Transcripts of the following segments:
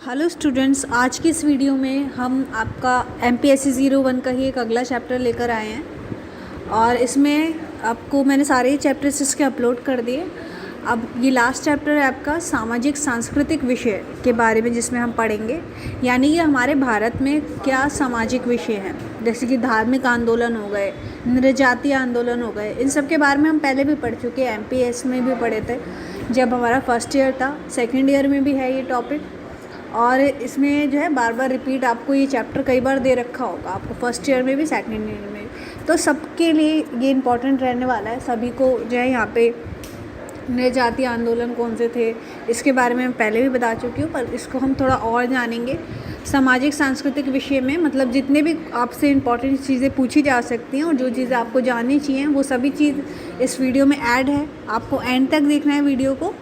Hello students, आज की इस वीडियो में हम आपका MPSC 01 का ही एक अगला चैप्टर लेकर आए हैं और इसमें आपको मैंने सारे चैप्टर्स इसके अपलोड कर दिए। अब ये लास्ट चैप्टर है आपका सामाजिक सांस्कृतिक विषय के बारे में, जिसमें हम पढ़ेंगे यानी कि हमारे भारत में क्या सामाजिक विषय हैं, जैसे कि धार्मिक आंदोलन हो गए, नृजातीय आंदोलन हो गए। इन सब के बारे में हम पहले भी पढ़ चुके हैं, MPS में भी पढ़े थे जब हमारा फर्स्ट ईयर था। सेकेंड ईयर में भी है ये टॉपिक और इसमें जो है बार बार रिपीट आपको ये चैप्टर कई बार दे रखा होगा, आपको फर्स्ट ईयर में भी सेकेंड ईयर में भी। तो सबके लिए ये इम्पॉर्टेंट रहने वाला है। सभी को जो है यहाँ पे नृजातीय आंदोलन कौन से थे इसके बारे में मैं पहले भी बता चुकी हूँ, पर इसको हम थोड़ा और जानेंगे। सामाजिक सांस्कृतिक विषय में मतलब जितने भी आपसे इम्पॉर्टेंट चीज़ें पूछी जा सकती हैं और जो चीज़ें आपको जाननी चाहिए वो सभी चीज़ इस वीडियो में ऐड है। आपको एंड तक देखना है वीडियो को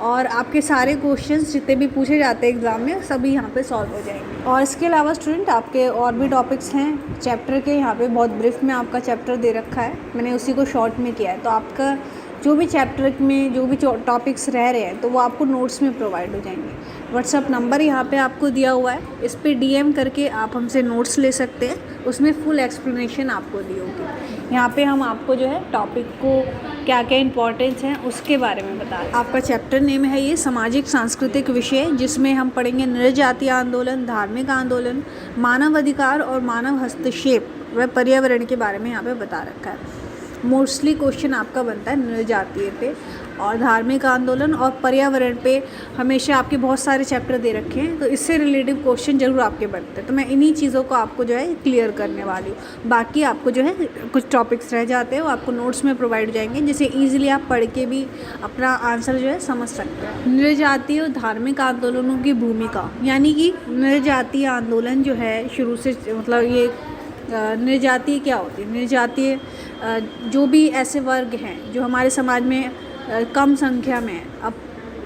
और आपके सारे क्वेश्चंस जितने भी पूछे जाते हैं एग्ज़ाम में सभी यहाँ पे सॉल्व हो जाएंगे। और इसके अलावा स्टूडेंट आपके और भी टॉपिक्स हैं चैप्टर के, यहाँ पे बहुत ब्रीफ में आपका चैप्टर दे रखा है, मैंने उसी को शॉर्ट में किया है। तो आपका जो भी चैप्टर में जो भी टॉपिक्स रह रहे हैं तो वो आपको नोट्स में प्रोवाइड हो जाएंगे। व्हाट्सअप नंबर यहाँ पे आपको दिया हुआ है, इस पर DM करके आप हमसे नोट्स ले सकते हैं, उसमें फुल एक्सप्लेनेशन आपको दी होगी। यहाँ पे हम आपको जो है टॉपिक को क्या क्या इंपॉर्टेंस है उसके बारे में बता रहे हैं। आपका चैप्टर नेम है ये सामाजिक सांस्कृतिक विषय, जिसमें हम पढ़ेंगे नृजातीय आंदोलन, धार्मिक आंदोलन, मानव अधिकार और मानव हस्तक्षेप व पर्यावरण के बारे में यहाँ पे बता रखा है। मोस्टली क्वेश्चन आपका बनता है नृजातीय पे और धार्मिक आंदोलन और पर्यावरण पे हमेशा आपके बहुत सारे चैप्टर दे रखे हैं, तो इससे रिलेटिव क्वेश्चन जरूर आपके बनते हैं। तो मैं इन्हीं चीज़ों को आपको जो है क्लियर करने वाली हूँ। बाकी आपको जो है कुछ टॉपिक्स रह जाते हैं वो आपको नोट्स में प्रोवाइड हो जाएंगे, जिसे ईजिली आप पढ़ के भी अपना आंसर जो है समझ सकते हैं। नृजातीय और धार्मिक आंदोलनों की भूमिका, यानी कि नृजातीय आंदोलन जो है शुरू से मतलब ये नृजातीय क्या होती है? नृजातीय जो भी ऐसे वर्ग हैं जो हमारे समाज में कम संख्या में हैं। अब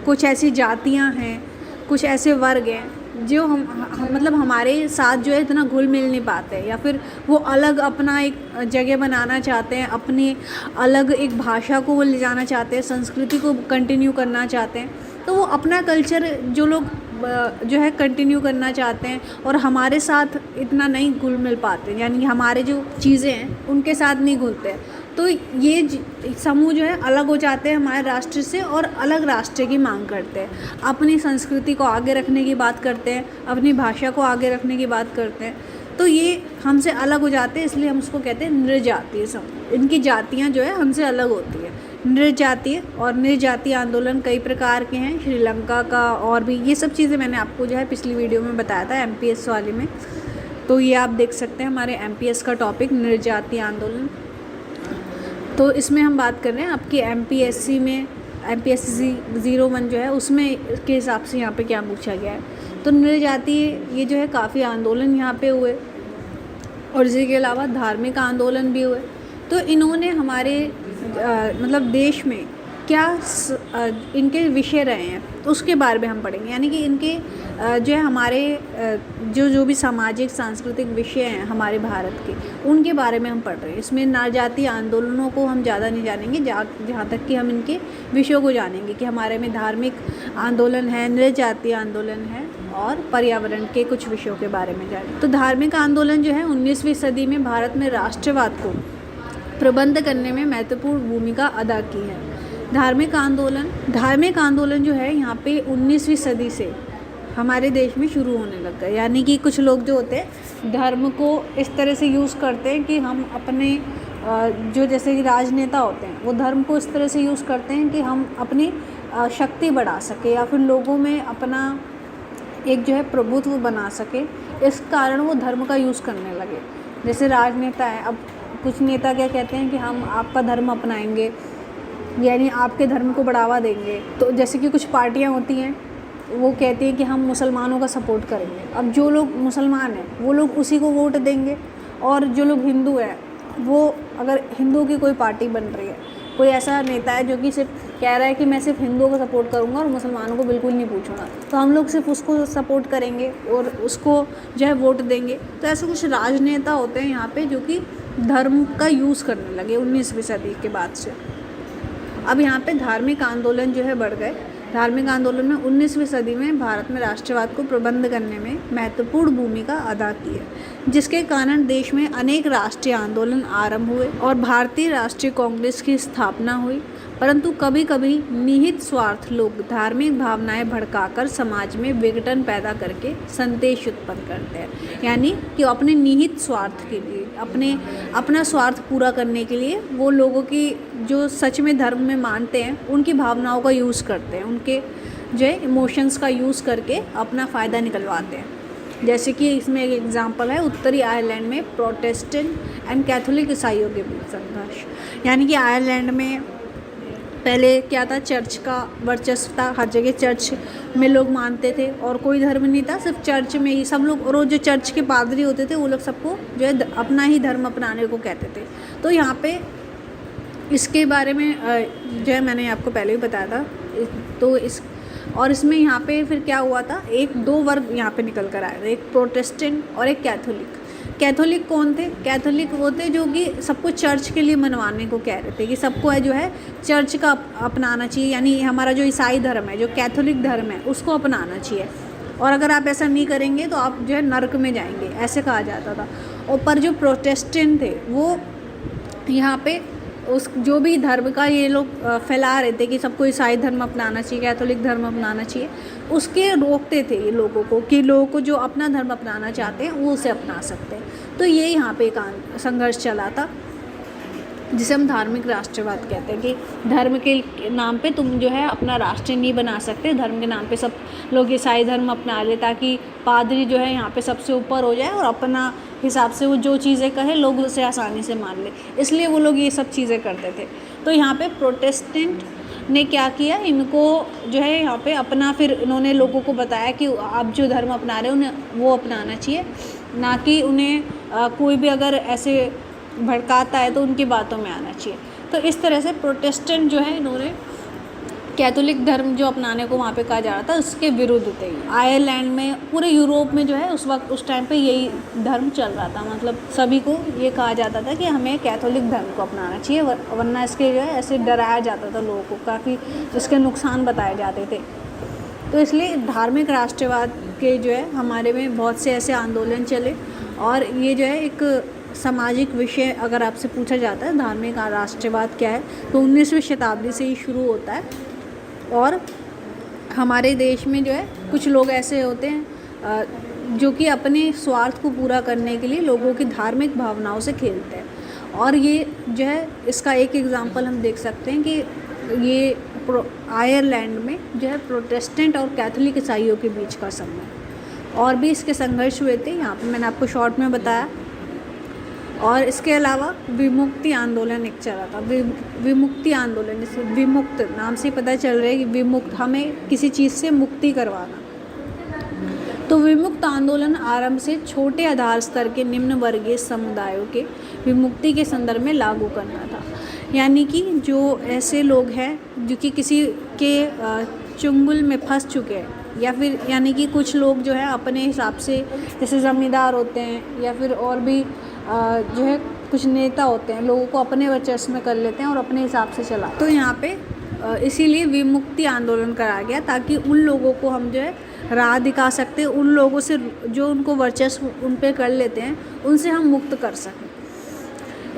कुछ ऐसी जातियां हैं, कुछ ऐसे वर्ग हैं जो हम मतलब हमारे साथ जो है इतना घुल मिल नहीं पाते हैं, या फिर वो अलग अपना एक जगह बनाना चाहते हैं, अपनी अलग एक भाषा को वो ले जाना चाहते हैं, संस्कृति को कंटिन्यू करना चाहते हैं। तो वो अपना कल्चर जो लोग जो है कंटिन्यू करना चाहते हैं और हमारे साथ इतना नहीं घुल मिल पाते, यानी कि हमारे जो चीज़ें हैं उनके साथ नहीं घुलते हैं। तो ये समूह जो है अलग हो जाते हैं हमारे राष्ट्र से और अलग राष्ट्र की मांग करते हैं, अपनी संस्कृति को आगे रखने की बात करते हैं, अपनी भाषा को आगे रखने की बात करते हैं। तो ये हमसे अलग हो जाते हैं, इसलिए हम उसको कहते हैं नृजातीय समूह। इनकी जातियाँ जो है हमसे अलग होती है। नृजातीय और नृजातीय आंदोलन कई प्रकार के हैं, श्रीलंका का और भी, ये सब चीज़ें मैंने आपको जो है पिछली वीडियो में बताया था MPS वाले में। तो ये आप देख सकते हैं हमारे MPS का टॉपिक नृजातीय आंदोलन। तो इसमें हम बात कर रहे हैं आपकी MPSC में, MPSC 01 जो है उसमें के हिसाब से यहाँ पे क्या पूछा गया है। तो नृजातीय ये जो है काफ़ी आंदोलन यहाँ पे हुए और इसके अलावा धार्मिक आंदोलन भी हुए। तो इन्होंने हमारे मतलब देश में क्या इनके विषय रहे हैं तो उसके बारे में हम पढ़ेंगे, यानी कि इनके जो है हमारे जो भी सामाजिक सांस्कृतिक विषय हैं हमारे भारत के, उनके बारे में हम पढ़ रहे हैं। इसमें नृजातीय आंदोलनों को हम ज़्यादा नहीं जानेंगे, जहाँ तक कि हम इनके विषयों को जानेंगे कि हमारे में धार्मिक आंदोलन है, नृजातीय आंदोलन है और पर्यावरण के कुछ विषयों के बारे में जानेंगे। तो धार्मिक आंदोलन जो है 19वीं सदी में भारत में राष्ट्रवाद को प्रबंध करने में महत्वपूर्ण भूमिका अदा की है। धार्मिक आंदोलन जो है यहाँ पे 19वीं सदी से हमारे देश में शुरू होने लग गए, यानी कि कुछ लोग जो होते हैं धर्म को इस तरह से यूज़ करते हैं कि हम अपने जो जैसे कि राजनेता होते हैं वो धर्म को इस तरह से यूज़ करते हैं कि हम अपनी शक्ति बढ़ा सके या फिर लोगों में अपना एक जो है प्रभुत्व बना सके। इस कारण वो धर्म का यूज़ करने लगे। जैसे राजनेता हैं, अब कुछ नेता क्या कहते हैं कि हम आपका धर्म अपनाएंगे, यानी आपके धर्म को बढ़ावा देंगे। तो जैसे कि कुछ पार्टियां होती हैं वो कहती हैं कि हम मुसलमानों का सपोर्ट करेंगे। अब जो लोग मुसलमान हैं वो लोग उसी को वोट देंगे, और जो लोग हिंदू हैं वो, अगर हिंदू की कोई पार्टी बन रही है, कोई ऐसा नेता है जो कि सिर्फ कह रहा है कि मैं सिर्फ हिंदुओं का सपोर्ट करूंगा और मुसलमानों को बिल्कुल नहीं पूछूंगा, तो हम लोग सिर्फ उसको सपोर्ट करेंगे और उसको जो है वोट देंगे। तो ऐसे कुछ राजनेता होते हैं यहाँ पे जो कि धर्म का यूज़ करने लगे 19वीं सदी के बाद से। अब यहाँ पे धार्मिक आंदोलन जो है बढ़ गए। धार्मिक आंदोलन में 19वीं सदी में भारत में राष्ट्रवाद को प्रबंध करने में महत्वपूर्ण भूमिका अदा की है, जिसके कारण देश में अनेक राष्ट्रीय आंदोलन आरंभ हुए और भारतीय राष्ट्रीय कांग्रेस की स्थापना हुई। परंतु कभी कभी निहित स्वार्थ लोग धार्मिक भावनाएं भड़काकर समाज में विघटन पैदा करके संदेश उत्पन्न करते हैं, यानी कि अपने निहित स्वार्थ के लिए, अपना स्वार्थ पूरा करने के लिए वो लोगों की जो सच में धर्म में मानते हैं उनकी भावनाओं का यूज़ करते हैं, उनके जो है इमोशंस का यूज़ करके अपना फ़ायदा निकलवाते हैं। जैसे कि इसमें एक एग्जांपल है उत्तरी आयरलैंड में प्रोटेस्टेंट एंड कैथोलिक ईसाइयों के बीच संघर्ष। यानी कि आयरलैंड में पहले क्या था, चर्च का वर्चस्व था, हर जगह चर्च में लोग मानते थे और कोई धर्म नहीं था, सिर्फ चर्च में ही सब लोग। और जो चर्च के पादरी होते थे वो लोग सबको जो है अपना ही धर्म अपनाने को कहते थे। तो यहाँ पे इसके बारे में जो है मैंने आपको पहले ही बताया था। तो इसमें यहाँ पे फिर क्या हुआ था, दो वर्ग यहाँ पे निकल कर आए थे, एक प्रोटेस्टेंट और एक कैथोलिक। कैथोलिक कौन थे? कैथोलिक वो थे जो कि सबको चर्च के लिए मनवाने को कह रहे थे कि सबको है जो है चर्च का अपनाना चाहिए, यानी हमारा जो ईसाई धर्म है, जो कैथोलिक धर्म है, उसको अपनाना चाहिए। और अगर आप ऐसा नहीं करेंगे तो आप जो है नर्क में जाएंगे, ऐसे कहा जाता था। और पर जो प्रोटेस्टेंट थे वो यहाँ पे उस जो भी धर्म का ये लोग फैला रहे थे कि सबको ईसाई धर्म अपनाना चाहिए, कैथोलिक धर्म अपनाना चाहिए, उसके रोकते थे ये लोगों को कि लोगों को जो अपना धर्म अपनाना चाहते हैं वो उसे अपना सकते हैं। तो ये यहाँ पे एक संघर्ष चला था जिसे हम धार्मिक राष्ट्रवाद कहते हैं कि धर्म के नाम पे तुम जो है अपना राष्ट्र नहीं बना सकते, धर्म के नाम पे सब लोग ईसाई धर्म अपना ले ताकि पादरी जो है यहाँ पे सबसे ऊपर हो जाए और अपना हिसाब से वो जो चीज़ें कहे लोग उसे आसानी से मान ले, इसलिए वो लोग ये सब चीज़ें करते थे। तो यहाँ पे प्रोटेस्टेंट ने क्या किया, इनको जो है यहाँ पे अपना, फिर इन्होंने लोगों को बताया कि आप जो धर्म अपना रहे हो उन्हें वो अपनाना चाहिए, ना कि उन्हें कोई भी अगर ऐसे भड़काता है तो उनकी बातों में आना चाहिए। तो इस तरह से प्रोटेस्टेंट जो है इन्होंने कैथोलिक धर्म जो अपनाने को वहाँ पे कहा जा रहा था उसके विरुद्ध थे। आयरलैंड में, पूरे यूरोप में जो है उस टाइम पे यही धर्म चल रहा था, मतलब सभी को ये कहा जाता था कि हमें कैथोलिक धर्म को अपनाना चाहिए, वरना इसके जो है ऐसे डराया जाता था लोगों को, काफ़ी इसके नुकसान बताए जाते थे। तो इसलिए धार्मिक राष्ट्रवाद के जो है हमारे में बहुत से ऐसे आंदोलन चले और ये जो है एक सामाजिक विषय अगर आपसे पूछा जाता है धार्मिक राष्ट्रवाद क्या है तो 19वीं शताब्दी से ही शुरू होता है। और हमारे देश में जो है कुछ लोग ऐसे होते हैं जो कि अपने स्वार्थ को पूरा करने के लिए लोगों की धार्मिक भावनाओं से खेलते हैं। और ये जो है इसका एक एग्जांपल हम देख सकते हैं कि ये आयरलैंड में जो है प्रोटेस्टेंट और कैथोलिक ईसाइयों के बीच का संघर्ष, और भी इसके संघर्ष हुए थे, यहाँ पे मैंने आपको शॉर्ट में बताया। और इसके अलावा विमुक्ति आंदोलन एक चला था। विमुक्ति आंदोलन, जैसे विमुक्त नाम से पता चल रहा है कि विमुक्त, हमें किसी चीज़ से मुक्ति करवाना। तो विमुक्त आंदोलन आरंभ से छोटे आधार स्तर के निम्न वर्गीय समुदायों के विमुक्ति के संदर्भ में लागू करना था। यानी कि जो ऐसे लोग हैं जो कि किसी के चुंगल में फंस चुके हैं, या फिर यानी कि कुछ लोग जो है अपने हिसाब से, जैसे ज़मींदार होते हैं या फिर और भी जो है कुछ नेता होते हैं, लोगों को अपने वर्चस्व में कर लेते हैं और अपने हिसाब से चला। तो यहाँ पे इसीलिए विमुक्ति आंदोलन करा गया ताकि उन लोगों को हम जो है राह दिखा सकते हैं, उन लोगों से जो उनको वर्चस्व उन पे कर लेते हैं उनसे हम मुक्त कर सकें।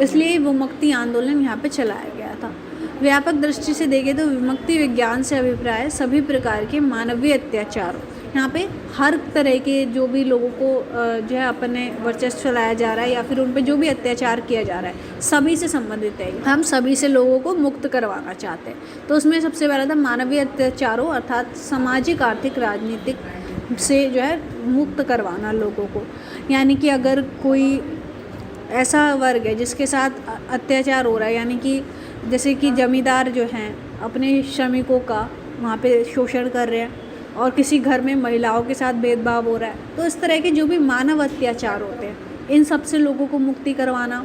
इसलिए विमुक्ति आंदोलन यहाँ पे चलाया गया था। व्यापक दृष्टि से देखें तो विमुक्ति विज्ञान से अभिप्राय सभी प्रकार के मानवीय अत्याचारों, यहाँ पे हर तरह के जो भी लोगों को जो है अपने वर्चस्व चलाया जा रहा है या फिर उन पे जो भी अत्याचार किया जा रहा है सभी से संबंधित है। हम सभी से लोगों को मुक्त करवाना चाहते हैं। तो उसमें सबसे पहला था मानवीय अत्याचारों, अर्थात सामाजिक, आर्थिक, राजनीतिक से जो है मुक्त करवाना लोगों को। यानी कि अगर कोई ऐसा वर्ग है जिसके साथ अत्याचार हो रहा है, यानी कि जैसे कि जमींदार जो हैं अपने श्रमिकों का वहाँ पे शोषण कर रहे हैं और किसी घर में महिलाओं के साथ भेदभाव हो रहा है, तो इस तरह के जो भी मानव अत्याचार होते हैं इन सब से लोगों को मुक्ति करवाना।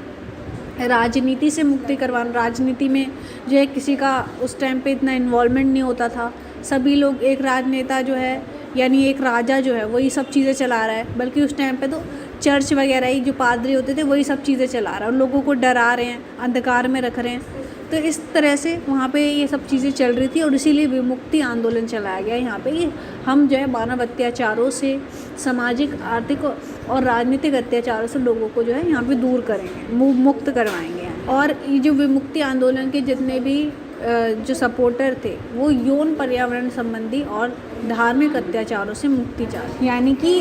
राजनीति से मुक्ति करवाना, राजनीति में जो है किसी का उस टाइम पे इतना इन्वॉल्वमेंट नहीं होता था, सभी लोग, एक राजनेता जो है यानी एक राजा जो है वही सब चीज़ें चला रहा है, बल्कि उस टाइम पे तो चर्च वगैरह ही जो पादरी होते थे वही सब चीज़ें चला रहा है और लोगों को डरा रहे हैं, अंधकार में रख रहे हैं। तो इस तरह से वहाँ पे ये सब चीज़ें चल रही थी और इसीलिए विमुक्ति आंदोलन चलाया गया यहाँ पे कि हम जो है मानव अत्याचारों से, सामाजिक, आर्थिक और राजनीतिक अत्याचारों से लोगों को जो है यहाँ पे दूर करेंगे, मुक्त करवाएंगे। और ये जो विमुक्ति आंदोलन के जितने भी जो सपोर्टर थे वो यौन पर्यावरण संबंधी और धार्मिक अत्याचारों से मुक्ति चाहते, यानी कि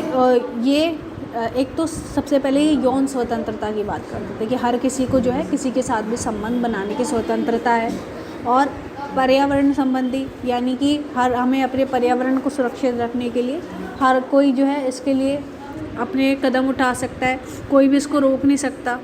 ये एक तो सबसे पहले ये यौन स्वतंत्रता की बात करते थे कि हर किसी को जो है किसी के साथ भी संबंध बनाने की स्वतंत्रता है। और पर्यावरण संबंधी, यानी कि हमें अपने पर्यावरण को सुरक्षित रखने के लिए हर कोई जो है इसके लिए अपने कदम उठा सकता है, कोई भी इसको रोक नहीं सकता।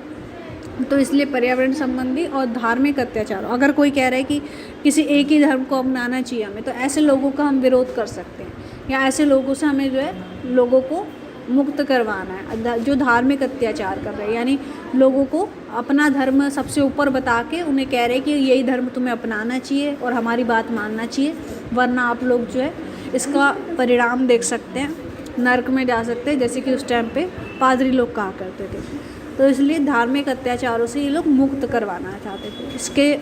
तो इसलिए पर्यावरण संबंधी और धार्मिक अत्याचार, अगर कोई कह रहा है कि किसी एक ही धर्म को अपनाना चाहिए हमें, तो ऐसे लोगों का हम विरोध कर सकते हैं, या ऐसे लोगों से हमें जो है लोगों को मुक्त करवाना है जो धार्मिक अत्याचार कर रहे हैं, यानी लोगों को अपना धर्म सबसे ऊपर बता के उन्हें कह रहे हैं कि यही धर्म तुम्हें अपनाना चाहिए और हमारी बात मानना चाहिए, वरना आप लोग जो है इसका परिणाम देख सकते हैं, नर्क में जा सकते हैं, जैसे कि उस टाइम पे पादरी लोग कहा करते थे। तो इसलिए धार्मिक अत्याचारों से ये लोग मुक्त करवाना चाहते थे। इसके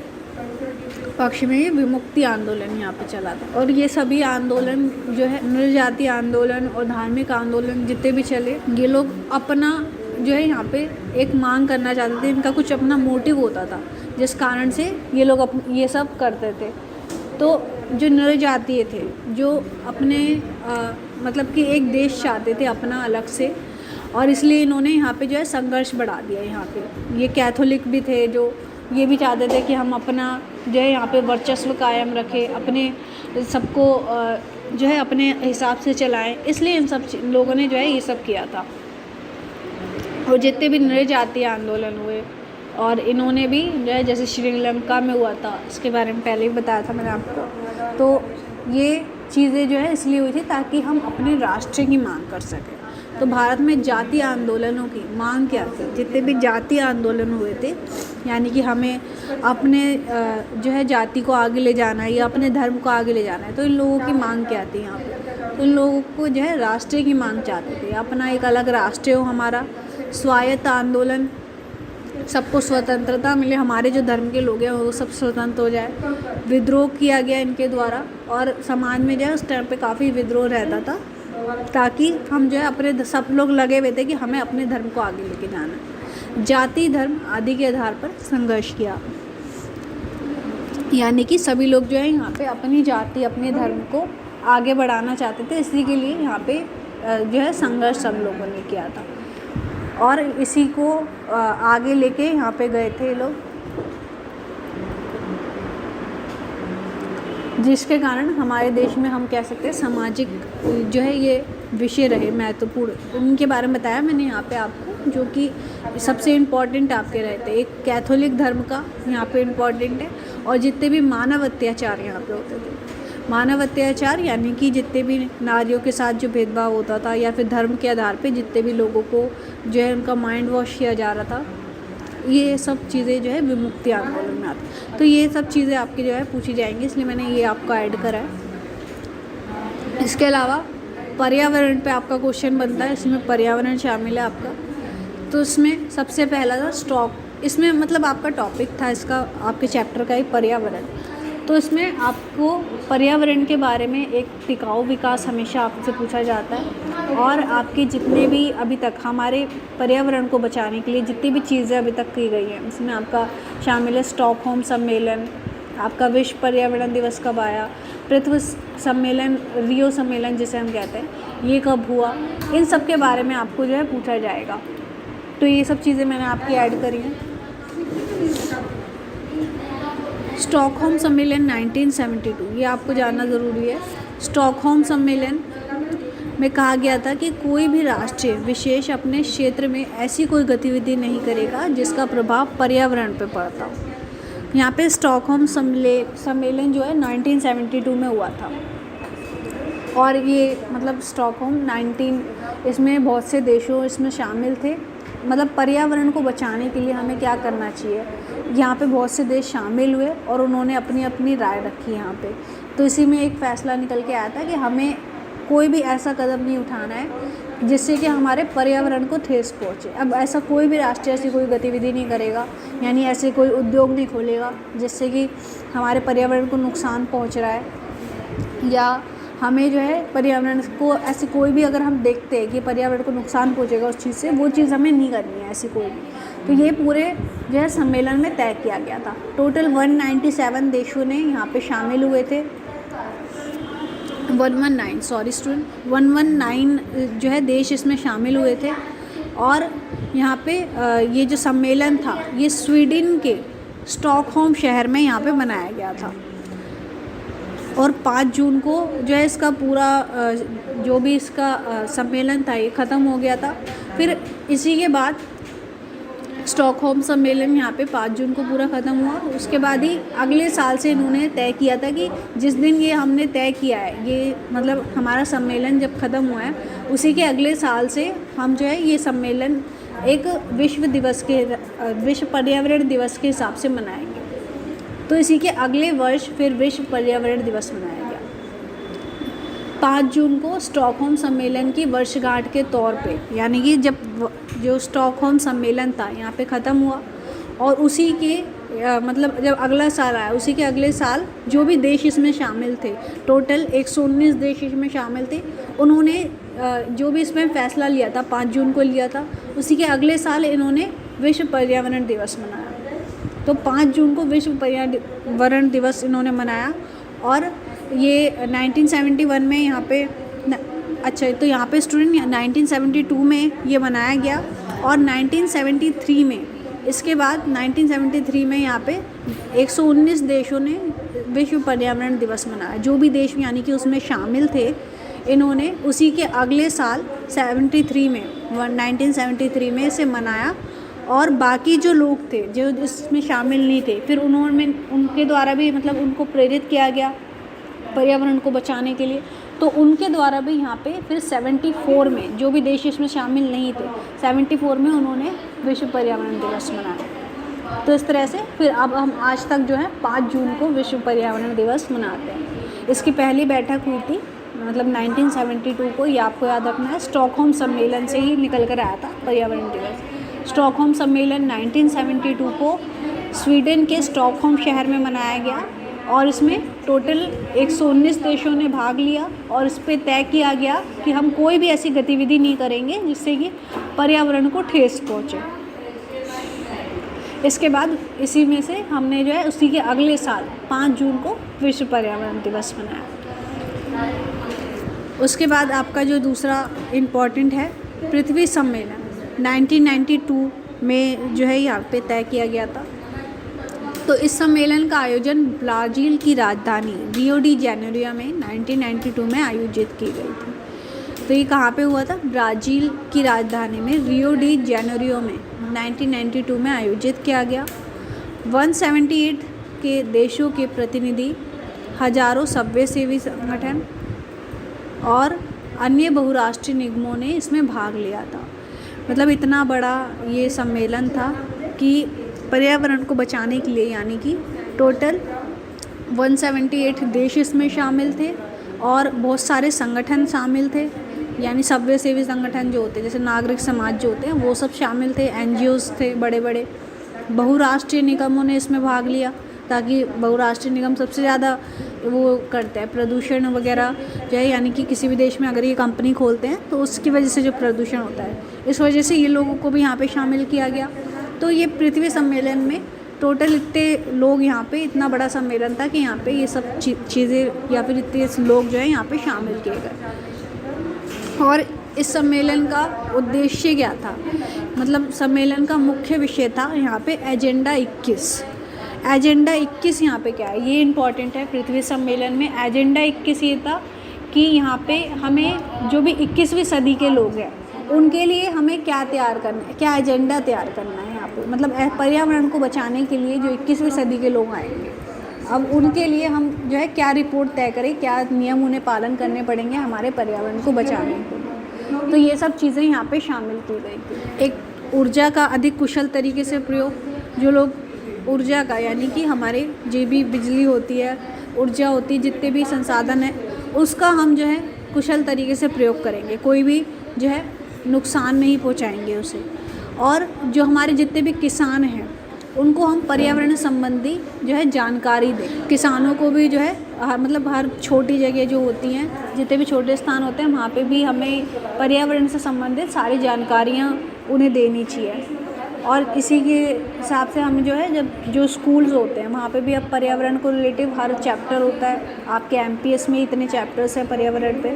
पक्ष में ये विमुक्ति आंदोलन यहाँ पे चला था। और ये सभी आंदोलन जो है, नृजाति आंदोलन और धार्मिक आंदोलन जितने भी चले, ये लोग अपना जो है यहाँ पे एक मांग करना चाहते थे, इनका कुछ अपना मोटिव होता था जिस कारण से ये लोग ये सब करते थे। तो जो नृजातीय थे, जो अपने मतलब कि एक देश चाहते थे अपना अलग से, और इसलिए इन्होंने यहाँ पे जो है संघर्ष बढ़ा दिया। यहाँ पे ये कैथोलिक भी थे जो ये भी चाहते थे कि हम अपना जो है यहाँ पे वर्चस्व कायम रखें, अपने सबको जो है अपने हिसाब से चलाएं, इसलिए इन सब लोगों ने जो है ये सब किया था। और जितने भी नृजातीय आंदोलन हुए, और इन्होंने भी जो है जैसे श्रीलंका में हुआ था, इसके बारे में पहले ही बताया था मैंने आपको। तो ये चीज़ें जो है इसलिए हुई थी ताकि हम अपने राष्ट्र की मांग कर सकें। तो भारत में जातीय आंदोलनों की मांग क्या थी? जितने भी जातीय आंदोलन हुए थे, यानी कि हमें अपने जो है जाति को आगे ले जाना है या अपने धर्म को आगे ले जाना है, तो इन लोगों की मांग क्या थी यहाँ पे? तो इन लोगों को जो है राष्ट्र की मांग चाहते थे, अपना एक अलग राष्ट्र हो, हमारा स्वायत्त आंदोलन, सबको स्वतंत्रता मिले, हमारे जो धर्म के लोग हैं वो सब स्वतंत्र हो जाए। विद्रोह किया गया इनके द्वारा, और समाज में जो है उस टाइम पे काफ़ी विद्रोह रहता था, ताकि हम जो है अपने सब लोग लगे हुए थे कि हमें अपने धर्म को आगे लेके जाना है। जाति, धर्म आदि के आधार पर संघर्ष किया, यानी कि सभी लोग जो है यहाँ पे अपनी जाति, अपने धर्म को आगे बढ़ाना चाहते थे, इसी के लिए यहाँ पे जो है संघर्ष सब लोगों ने किया था, और इसी को आगे लेके यहाँ पे गए थे लोग, जिसके कारण हमारे देश में हम कह सकते हैं सामाजिक जो है ये विषय रहे महत्वपूर्ण। उनके बारे में बताया मैंने यहाँ पे आपको, जो कि सबसे इम्पॉर्टेंट आपके रहते हैं। एक कैथोलिक धर्म का यहाँ पे इम्पॉर्टेंट है, और जितने भी मानव अत्याचार यहाँ पे होते थे, मानव अत्याचार यानी कि जितने भी नारियों के साथ जो भेदभाव होता था, या फिर धर्म के आधार पे जितने भी लोगों को जो है उनका माइंड वॉश किया जा रहा था, ये सब चीज़ें जो है विमुक्ति आंदोलन में आती। तो ये सब चीज़ें आपकी जो है पूछी जाएंगी, इसलिए मैंने ये आपको ऐड करा है। इसके अलावा पर्यावरण पे आपका क्वेश्चन बनता है, इसमें पर्यावरण शामिल है आपका। तो इसमें सबसे पहला था स्टॉक, इसमें मतलब आपका टॉपिक था इसका, आपके चैप्टर का ही पर्यावरण। तो इसमें आपको पर्यावरण के बारे में एक टिकाऊ विकास हमेशा आपसे पूछा जाता है, और आपके जितने भी अभी तक हमारे पर्यावरण को बचाने के लिए जितनी भी चीज़ें अभी तक की गई हैं, इसमें आपका शामिल है स्टॉकहोम सम्मेलन, आपका विश्व पर्यावरण दिवस कब आया, पृथ्वी सम्मेलन, रियो सम्मेलन जिसे हम कहते हैं, ये कब हुआ, इन सब के बारे में आपको जो है पूछा जाएगा। तो ये सब चीज़ें मैंने आपकी ऐड करी हैं। स्टॉकहोम सम्मेलन 1972, ये आपको जानना ज़रूरी है। स्टॉकहोम सम्मेलन में कहा गया था कि कोई भी राष्ट्र विशेष अपने क्षेत्र में ऐसी कोई गतिविधि नहीं करेगा जिसका प्रभाव पर्यावरण पर पड़ता हो। यहाँ पे स्टॉकहोम सम्मेलन जो है 1972 में हुआ था, और ये मतलब स्टॉकहोम 19 इसमें बहुत से देशों इसमें शामिल थे। मतलब पर्यावरण को बचाने के लिए हमें क्या करना चाहिए, यहाँ पे बहुत से देश शामिल हुए और उन्होंने अपनी अपनी राय रखी यहाँ पे। तो इसी में एक फ़ैसला निकल के आया था कि हमें कोई भी ऐसा कदम नहीं उठाना है जिससे कि हमारे पर्यावरण को ठेस पहुँचे। अब ऐसा कोई भी राष्ट्र ऐसी कोई गतिविधि नहीं करेगा, यानी ऐसे कोई उद्योग नहीं खोलेगा जिससे कि हमारे पर्यावरण को नुकसान पहुँच रहा है, या हमें जो है पर्यावरण को ऐसे कोई भी अगर हम देखते हैं कि पर्यावरण को नुकसान पहुँचेगा उस चीज़ से, वो चीज़ हमें नहीं करनी है ऐसी कोई भी। तो ये पूरे जो है सम्मेलन में तय किया गया था। टोटल 197 देशों ने यहाँ पे शामिल हुए थे। 119 सॉरी स्टूडेंट 119 जो है देश इसमें शामिल हुए थे। और यहाँ पे ये जो सम्मेलन था ये स्वीडन के स्टॉकहोम शहर में यहाँ पे मनाया गया था। और 5 जून को जो है इसका पूरा जो भी इसका सम्मेलन था ये ख़त्म हो गया था। फिर इसी के बाद स्टॉकहोम सम्मेलन यहाँ पे 5 जून को पूरा ख़त्म हुआ। उसके बाद ही अगले साल से इन्होंने तय किया था कि जिस दिन ये हमने तय किया है, ये मतलब हमारा सम्मेलन जब ख़त्म हुआ है उसी के अगले साल से हम जो है ये सम्मेलन एक विश्व पर्यावरण दिवस के हिसाब से मनाएंगे। तो इसी के अगले वर्ष फिर विश्व पर्यावरण दिवस मनाया गया। 5 जून को स्टॉकहोम सम्मेलन की वर्षगांठ के तौर पे, यानी कि जब जो स्टॉकहोम सम्मेलन था यहाँ पे ख़त्म हुआ और उसी के मतलब जब अगला साल आया उसी के अगले साल जो भी देश इसमें शामिल थे, टोटल 119 देश इसमें शामिल थे, उन्होंने जो भी इसमें फ़ैसला लिया था 5 जून को लिया था, उसी के अगले साल इन्होंने विश्व पर्यावरण दिवस मनाया। तो 5 जून को विश्व पर्यावरण दिवस इन्होंने मनाया। और ये 1971 में यहाँ पे अच्छा, तो यहाँ पे स्टूडेंट 1972 में ये मनाया गया। और 1973 में, इसके बाद 1973 में यहाँ पे 119 देशों ने विश्व पर्यावरण दिवस मनाया। जो भी देश यानी कि उसमें शामिल थे, इन्होंने उसी के अगले साल 1973 में इसे मनाया। और बाकी जो लोग थे जो इसमें शामिल नहीं थे, फिर उनके द्वारा भी मतलब उनको प्रेरित किया गया पर्यावरण को बचाने के लिए। तो उनके द्वारा भी यहाँ पे फिर 74 में, जो भी देश इसमें शामिल नहीं थे, 74 में उन्होंने विश्व पर्यावरण दिवस मनाया। तो इस तरह से फिर अब हम आज तक जो है 5 जून को विश्व पर्यावरण दिवस मनाते हैं। इसकी पहली बैठक हुई थी मतलब 1972 को, ये आपको याद रखना है, स्टॉकहोम सम्मेलन से ही निकल कर आया था पर्यावरण दिवस। स्टॉकहोम सम्मेलन 1972 को स्वीडन के स्टॉकहोम शहर में मनाया गया और इसमें टोटल 119 देशों ने भाग लिया। और इस पर तय किया गया कि हम कोई भी ऐसी गतिविधि नहीं करेंगे जिससे कि पर्यावरण को ठेस पहुँचे। इसके बाद इसी में से हमने जो है उसी के अगले साल 5 जून को विश्व पर्यावरण दिवस मनाया। उसके बाद आपका जो दूसरा इम्पॉर्टेंट है पृथ्वी सम्मेलन 1992 में जो है यहाँ पे तय किया गया था। तो इस सम्मेलन का आयोजन ब्राज़ील की राजधानी रियो डी जेनेरियो में 1992 में आयोजित की गई थी। तो ये कहाँ पे हुआ था? ब्राज़ील की राजधानी में रियो डी जेनेरियो में 1992 में आयोजित किया गया। 178 के देशों के प्रतिनिधि, हजारों स्वयंसेवी संगठन और अन्य बहुराष्ट्रीय निगमों ने इसमें भाग लिया था। मतलब इतना बड़ा ये सम्मेलन था कि पर्यावरण को बचाने के लिए, यानी कि टोटल 178 देश इसमें शामिल थे और बहुत सारे संगठन शामिल थे, यानी स्वयंसेवी संगठन जो होते हैं, जैसे नागरिक समाज जो होते हैं, वो सब शामिल थे। एनजीओज़ थे बड़े बड़े। बहुराष्ट्रीय निगमों ने इसमें भाग लिया, ताकि बहुराष्ट्रीय निगम सबसे ज़्यादा वो करते हैं प्रदूषण वगैरह जो है, यानी कि किसी भी देश में अगर ये कंपनी खोलते हैं तो उसकी वजह से जो प्रदूषण होता है, इस वजह से ये लोगों को भी यहाँ पे शामिल किया गया। तो ये पृथ्वी सम्मेलन में टोटल इतने लोग, यहाँ पे इतना बड़ा सम्मेलन था कि यहाँ पे ये सब चीज़ें या फिर इतने लोग जो है यहाँ पे शामिल किए गए। और इस सम्मेलन का उद्देश्य क्या था? मतलब सम्मेलन का मुख्य विषय था यहाँ पे एजेंडा 21। एजेंडा 21 यहाँ पे क्या है, ये इम्पॉर्टेंट है। पृथ्वी सम्मेलन में एजेंडा 21 ये था कि यहाँ पे हमें जो भी 21वीं सदी के लोग हैं उनके लिए हमें क्या तैयार करना है, क्या एजेंडा तैयार करना है यहाँ पे। मतलब पर्यावरण को बचाने के लिए जो 21वीं सदी के लोग आएंगे, अब उनके लिए हम जो है क्या रिपोर्ट तय करें, क्या नियम उन्हें पालन करने पड़ेंगे हमारे पर्यावरण को बचाने के लिए। तो ये सब चीज़ें यहाँ पे शामिल की गई थी। एक ऊर्जा का अधिक कुशल तरीके से प्रयोग, जो लोग ऊर्जा का, यानी कि हमारे जो भी बिजली होती है, ऊर्जा होती है, जितने भी संसाधन हैं, उसका हम जो है कुशल तरीके से प्रयोग करेंगे, कोई भी जो है नुकसान नहीं पहुंचाएंगे उसे। और जो हमारे जितने भी किसान हैं उनको हम पर्यावरण संबंधी जो है जानकारी दें। किसानों को भी जो है मतलब हर छोटी जगह जो होती हैं, जितने भी छोटे स्थान होते हैं, वहाँ पे भी हमें पर्यावरण से संबंधित सारी जानकारियाँ उन्हें देनी चाहिए। और इसी के हिसाब से हम जो है जब जो स्कूल्स होते हैं वहाँ पे भी अब पर्यावरण को रिलेटिव हर चैप्टर होता है। आपके एमपीएस में इतने चैप्टर्स हैं पर्यावरण पे,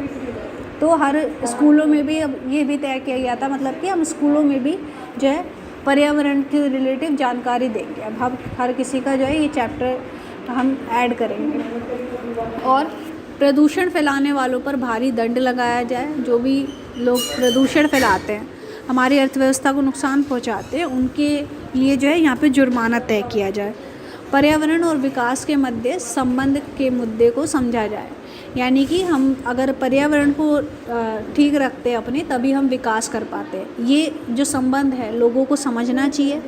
तो हर स्कूलों में भी अब ये भी तय किया गया था, मतलब कि हम स्कूलों में भी जो है पर्यावरण के रिलेटिव जानकारी देंगे। अब हम हर किसी का जो है ये चैप्टर हम ऐड करेंगे। और प्रदूषण फैलाने वालों पर भारी दंड लगाया जाए। जो भी लोग प्रदूषण फैलाते हैं, हमारी अर्थव्यवस्था को नुकसान पहुंचाते हैं, उनके लिए जो है यहाँ पे जुर्माना तय किया जाए। पर्यावरण और विकास के मध्य संबंध के मुद्दे को समझा जाए, यानी कि हम अगर पर्यावरण को ठीक रखते हैं अपने, तभी हम विकास कर पाते हैं। ये जो संबंध है लोगों को समझना चाहिए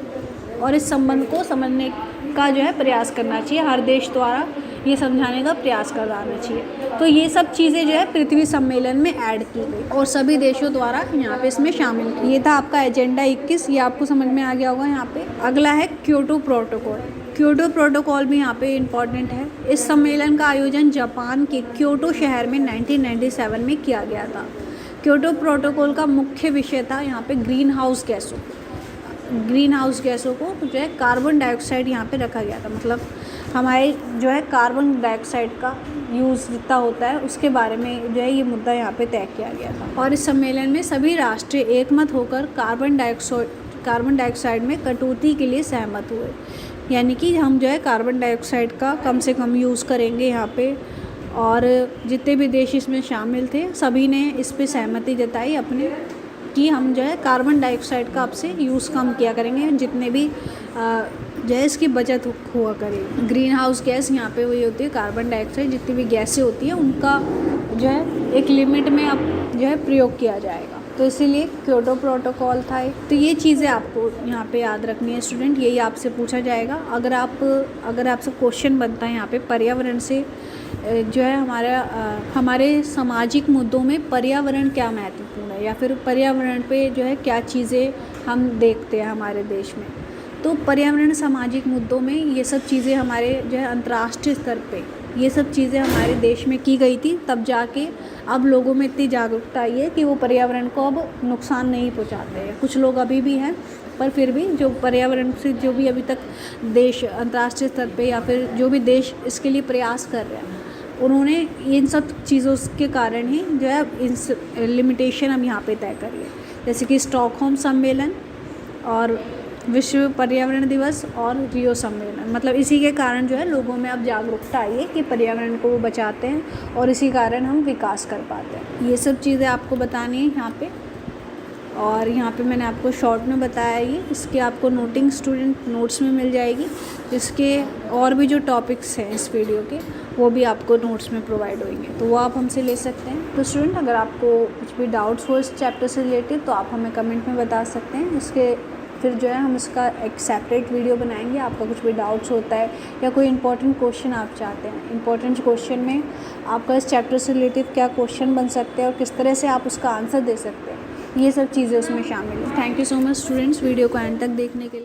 और इस संबंध को समझने का जो है प्रयास करना चाहिए। हर देश द्वारा ये समझाने का प्रयास कराना चाहिए। तो ये सब चीज़ें जो है पृथ्वी सम्मेलन में ऐड की गई और सभी देशों द्वारा यहाँ पे इसमें शामिल की। ये था आपका एजेंडा 21, ये आपको समझ में आ गया होगा। यहाँ पे अगला है क्योटो प्रोटोकॉल। क्योटो प्रोटोकॉल भी यहाँ पे इम्पॉर्टेंट है। इस सम्मेलन का आयोजन जापान के क्योटो शहर में 1997 में किया गया था। क्योटो प्रोटोकॉल का मुख्य विषय था यहाँ पे ग्रीन हाउस गैसों को जो है कार्बन डाइऑक्साइड यहाँ पे रखा गया था। मतलब हमारे जो है कार्बन डाइऑक्साइड का यूज़ जितना होता है उसके बारे में जो है ये मुद्दा यहाँ पे तय किया गया था। और इस सम्मेलन में सभी राष्ट्र एकमत होकर कार्बन डाइऑक्साइड में कटौती के लिए सहमत हुए, यानी कि हम जो है कार्बन डाइऑक्साइड का कम से कम यूज़ करेंगे यहाँ पे। और जितने भी देश इसमें शामिल थे सभी ने इस पे सहमति जताई अपने, कि हम जो है कार्बन डाइऑक्साइड का अब से यूज़ कम किया करेंगे, जितने भी जो है इसकी बचत हुआ करेगी। ग्रीन हाउस गैस यहाँ पे वही होती है कार्बन डाइऑक्साइड, जितनी भी गैसें होती हैं उनका जो है एक लिमिट में अब जो है प्रयोग किया जाएगा। तो इसीलिए क्योटो प्रोटोकॉल था। तो ये चीज़ें आपको यहाँ पे याद रखनी है स्टूडेंट, यही आपसे पूछा जाएगा। अगर आपसे क्वेश्चन बनता है यहाँ पे पर्यावरण से जो है हमारे सामाजिक मुद्दों में पर्यावरण क्या महत्वपूर्ण है, या फिर पर्यावरण पे जो है क्या चीज़ें हम देखते हैं हमारे देश में। तो पर्यावरण सामाजिक मुद्दों में ये सब चीज़ें हमारे जो है अंतर्राष्ट्रीय स्तर पे ये सब चीज़ें हमारे देश में की गई थी, तब जाके अब लोगों में इतनी जागरूकता आई है कि वो पर्यावरण को अब नुकसान नहीं पहुंचाते हैं। कुछ लोग अभी भी हैं, पर फिर भी जो पर्यावरण से जो भी अभी तक देश अंतर्राष्ट्रीय स्तर पे या फिर जो भी देश इसके लिए प्रयास कर रहे हैं, उन्होंने इन सब चीज़ों के कारण ही जो है इन लिमिटेशन हम यहाँ पे तय करी है, जैसे कि स्टॉकहोम सम्मेलन और विश्व पर्यावरण दिवस और रियो सम्मेलन। मतलब इसी के कारण जो है लोगों में अब जागरूकता आई है कि पर्यावरण को वो बचाते हैं और इसी कारण हम विकास कर पाते हैं। ये सब चीज़ें आपको बतानी है यहाँ पे। और यहाँ पे मैंने आपको शॉर्ट में बताया ये, इसके आपको नोटिंग स्टूडेंट नोट्स में मिल जाएगी। इसके और भी जो टॉपिक्स हैं इस वीडियो के वो भी आपको नोट्स में प्रोवाइड होंगे, तो वो आप हमसे ले सकते हैं। तो स्टूडेंट अगर आपको कुछ भी डाउट्स हो इस चैप्टर से रिलेटेड तो आप हमें कमेंट में बता सकते हैं। इसके फिर जो है हम इसका एक सेपरेट वीडियो बनाएंगे। आपका कुछ भी डाउट्स होता है या कोई इंपॉर्टेंट क्वेश्चन आप चाहते हैं, इंपॉर्टेंट क्वेश्चन में आपका इस चैप्टर से रिलेटेड क्या क्वेश्चन बन सकते हैं और किस तरह से आप उसका आंसर दे सकते हैं, ये सब चीज़ें उसमें शामिल है। Thank you so much students video को एंड तक देखने के लिए।